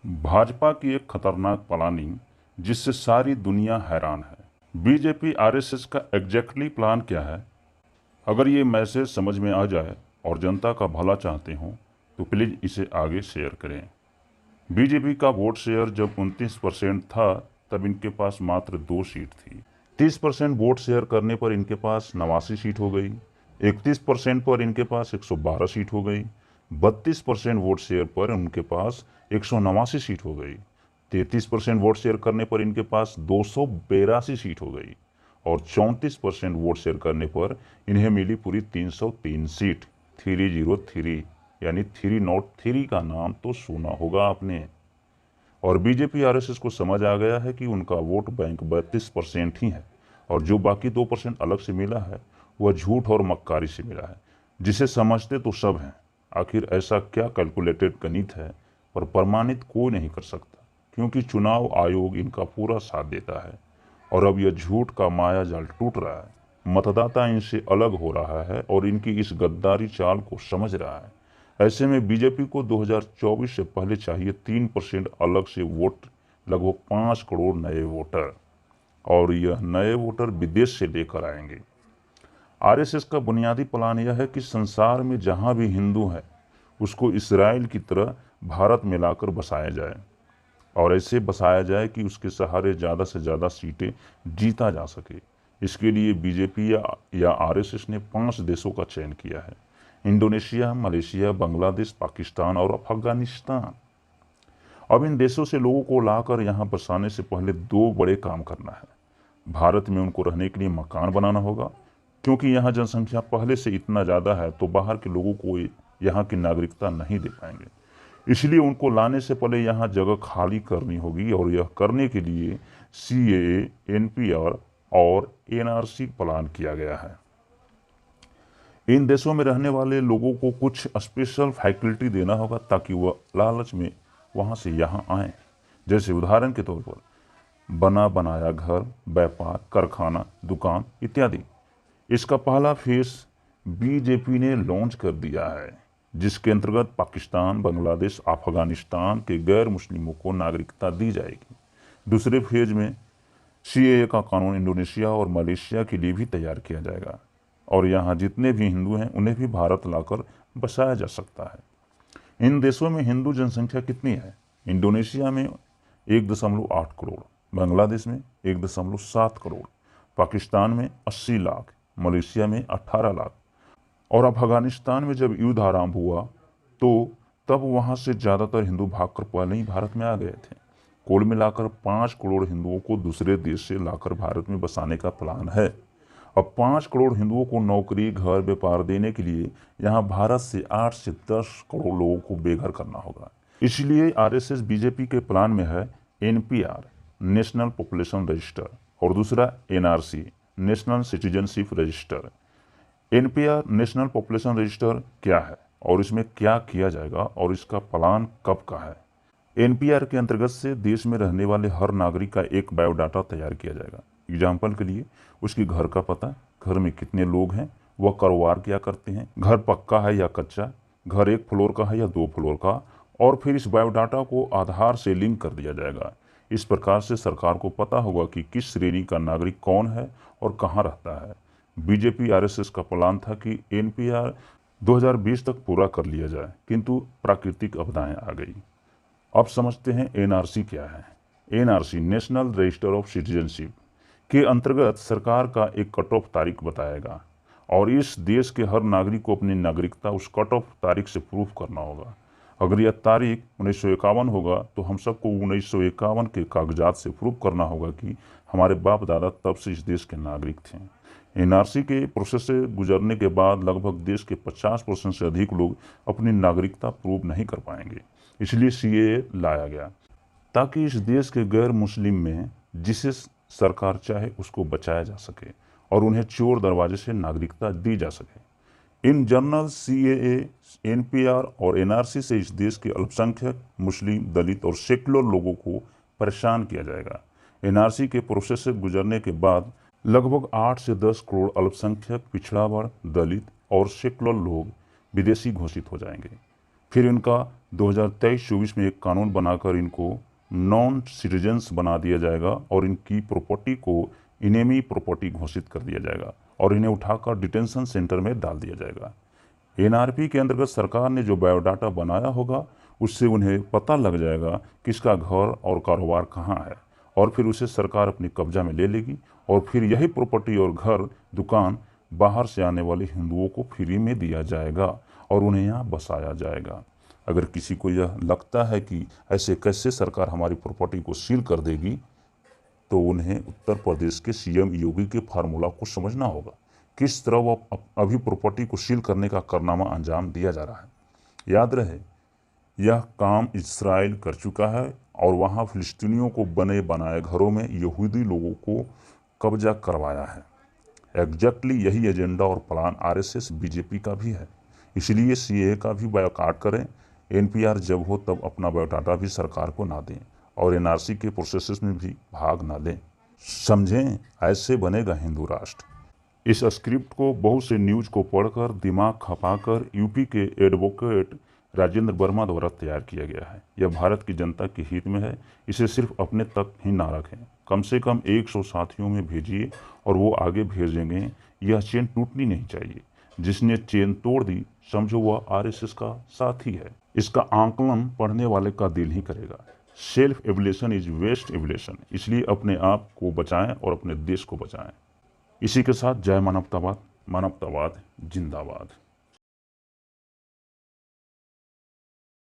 भाजपा की एक खतरनाक प्लानिंग जिससे सारी दुनिया हैरान है। बीजेपी आरएसएस का एग्जैक्टली प्लान क्या है? अगर ये मैसेज समझ में आ जाए और जनता का भला चाहते हो तो प्लीज़ इसे आगे शेयर करें। बीजेपी का वोट शेयर जब 29% था तब इनके पास मात्र 2 सीट थी। 30% वोट शेयर करने पर इनके पास 89 सीट हो गई। 31% पर इनके पास 112 सीट हो गई। 32% वोट शेयर पर उनके पास 189 सीट हो गई। 33% वोट शेयर करने पर इनके पास 282 सीट हो गई और 34% वोट शेयर करने पर इन्हें मिली पूरी 303 सीट। 303 यानी 303 का नाम तो सुना होगा आपने। और बीजेपी आरएसएस को समझ आ गया है कि उनका वोट बैंक 32% ही है और जो बाकी 2% अलग से मिला है वह झूठ और मक्कारी से मिला है, जिसे समझते तो सब हैं। आखिर ऐसा क्या कैलकुलेटेड गणित है, पर प्रमाणित कोई नहीं कर सकता, क्योंकि चुनाव आयोग इनका पूरा साथ देता है। और अब यह झूठ का माया जाल टूट रहा है। मतदाता इनसे अलग हो रहा है और इनकी इस गद्दारी चाल को समझ रहा है। ऐसे में बीजेपी को 2024 से पहले चाहिए 3% अलग से वोट, लगभग 5 करोड़ नए वोटर, और यह नए वोटर विदेश से लेकर आएंगे। आरएसएस का बुनियादी प्लान यह है कि संसार में जहां भी हिंदू है उसको इसराइल की तरह भारत में लाकर बसाया जाए, और ऐसे बसाया जाए कि उसके सहारे ज़्यादा से ज़्यादा सीटें जीता जा सके। इसके लिए बीजेपी या आरएसएस ने 5 देशों का चयन किया है: इंडोनेशिया, मलेशिया, बांग्लादेश, पाकिस्तान और अफगानिस्तान। अब इन देशों से लोगों को लाकर यहाँ बसाने से पहले 2 बड़े काम करना है। भारत में उनको रहने के लिए मकान बनाना होगा, क्योंकि यहाँ जनसंख्या पहले से इतना ज़्यादा है तो बाहर के लोगों को यहाँ की नागरिकता नहीं दे पाएंगे। इसलिए उनको लाने से पहले यहाँ जगह खाली करनी होगी, और यह करने के लिए सीएए, एनपीआर और एनआरसी प्लान किया गया है। इन देशों में रहने वाले लोगों को कुछ स्पेशल फैसिलिटी देना होगा ताकि वह लालच में वहाँ से यहाँ आए। जैसे उदाहरण के तौर पर बना बनाया घर, व्यापार, कारखाना, दुकान इत्यादि। इसका पहला फेज बीजेपी ने लॉन्च कर दिया है, जिसके अंतर्गत पाकिस्तान, बांग्लादेश, अफगानिस्तान के गैर मुस्लिमों को नागरिकता दी जाएगी। दूसरे फेज में सीएए का कानून इंडोनेशिया और मलेशिया के लिए भी तैयार किया जाएगा, और यहाँ जितने भी हिंदू हैं उन्हें भी भारत लाकर बसाया जा सकता है। इन देशों में हिंदू जनसंख्या कितनी है? इंडोनेशिया में 1.8 करोड़, बांग्लादेश में 1.7 करोड़, पाकिस्तान में 80 लाख, मलेशिया में 18 लाख। और अफगानिस्तान में जब युद्ध आरंभ हुआ तो तब वहाँ से ज़्यादातर हिंदू भागकर पहले ही भारत में आ गए थे। कुल मिलाकर 5 करोड़ हिंदुओं को दूसरे देश से लाकर भारत में बसाने का प्लान है। अब 5 करोड़ हिंदुओं को नौकरी, घर, व्यापार देने के लिए यहाँ भारत से 8 से 10 करोड़ लोगों को बेघर करना होगा। इसलिए आरएसएस बीजेपी के प्लान में है एनपीआर, नेशनल पॉपुलेशन रजिस्टर, और दूसरा NRC, national citizenship register. NPR, national population register क्या है और इसमें क्या किया जाएगा और इसका प्लान कब का है? एनपीआर के अंतर्गत से देश में रहने वाले हर नागरिक का एक बायोडाटा तैयार किया जाएगा। एग्जाम्पल के लिए उसकी घर का पता, घर में कितने लोग हैं, वह कारोबार क्या करते हैं, घर पक्का है या कच्चा, घर 1 फ्लोर का है या 2 फ्लोर का, और फिर इस बायोडाटा को आधार से लिंक कर दिया जाएगा। इस प्रकार से सरकार को पता होगा कि किस श्रेणी का नागरिक कौन है और कहाँ रहता है। बीजेपी आरएसएस का प्लान था कि एनपीआर 2020 तक पूरा कर लिया जाए, किंतु प्राकृतिक आपदाएं आ गई। अब समझते हैं एनआरसी क्या है। NRC, national register of citizenship, के अंतर्गत सरकार का एक कट ऑफ तारीख बताएगा, और इस देश के हर नागरिक को अपनी नागरिकता उस कट ऑफ तारीख से प्रूफ करना होगा। अगर यह तारीख 1951 होगा तो हम सबको 1951 के कागजात से प्रूफ करना होगा कि हमारे बाप दादा तब से इस देश के नागरिक थे। एनआरसी के प्रोसेस से गुजरने के बाद लगभग देश के 50% से अधिक लोग अपनी नागरिकता प्रूव नहीं कर पाएंगे। इसलिए सीएए लाया गया ताकि इस देश के गैर मुस्लिम में जिसे सरकार चाहे उसको बचाया जा सके और उन्हें चोर दरवाजे से नागरिकता दी जा सके। इन जनरल, सीएए, एनपीआर और एनआरसी से इस देश के अल्पसंख्यक, मुस्लिम, दलित और सेक्युलर लोगों को परेशान किया जाएगा। एनआरसी के प्रोसेस से गुजरने के बाद लगभग 8 से 10 करोड़ अल्पसंख्यक, पिछड़ा वर्ग, दलित और सेक्युलर लोग विदेशी घोषित हो जाएंगे। फिर इनका 2023-24 में एक कानून बनाकर इनको नॉन सिटीजन्स बना दिया जाएगा और इनकी प्रॉपर्टी को इनेमी प्रॉपर्टी घोषित कर दिया जाएगा और इन्हें उठाकर डिटेंशन सेंटर में डाल दिया जाएगा। एनआरपी के अंतर्गत सरकार ने जो बायोडाटा बनाया होगा उससे उन्हें पता लग जाएगा किसका घर और कारोबार कहाँ है और फिर उसे सरकार अपने कब्जा में ले लेगी और फिर यही प्रॉपर्टी और घर दुकान बाहर से आने वाले हिंदुओं को फ्री में दिया जाएगा और उन्हें यहाँ बसाया जाएगा। अगर किसी को यह लगता है कि ऐसे कैसे सरकार हमारी प्रॉपर्टी को सील कर देगी, तो उन्हें उत्तर प्रदेश के सीएम योगी के फार्मूला को समझना होगा। किस तरह वो अभी प्रॉपर्टी को सील करने का कारनामा अंजाम दिया जा रहा है। याद रहे, यह काम इस्राइल कर चुका है और वहाँ फिलिस्तीनियों को बने बनाए घरों में यहूदी लोगों को कब्जा करवाया है। एग्जैक्टली यही एजेंडा और प्लान आरएसएस बीजेपी का भी है। इसलिए सीए का भी बायोकाट करें, एनपीआर जब हो तब अपना बायोडाटा भी सरकार को ना दें और एनआरसी के प्रोसेस में भी भाग ना लें। समझें, ऐसे बनेगा हिंदू राष्ट्र। इस स्क्रिप्ट को बहुत से न्यूज को पढ़कर दिमाग खपाकर यूपी के एडवोकेट राजेंद्र वर्मा द्वारा तैयार किया गया है। यह भारत की जनता के हित में है। इसे सिर्फ अपने तक ही ना रखें, कम से कम 100 साथियों में भेजिए और वो आगे भेजेंगे। यह चेन टूटनी नहीं चाहिए। जिसने चेन तोड़ दी समझो वह आरएसएस का साथी है। इसका आंकलन पढ़ने वाले का दिल ही करेगा। Self evaluation is waste evaluation. इसलिए अपने आप को बचाएं और अपने देश को बचाएं। इसी के साथ जय मानवतावाद, मानवतावाद जिंदाबाद।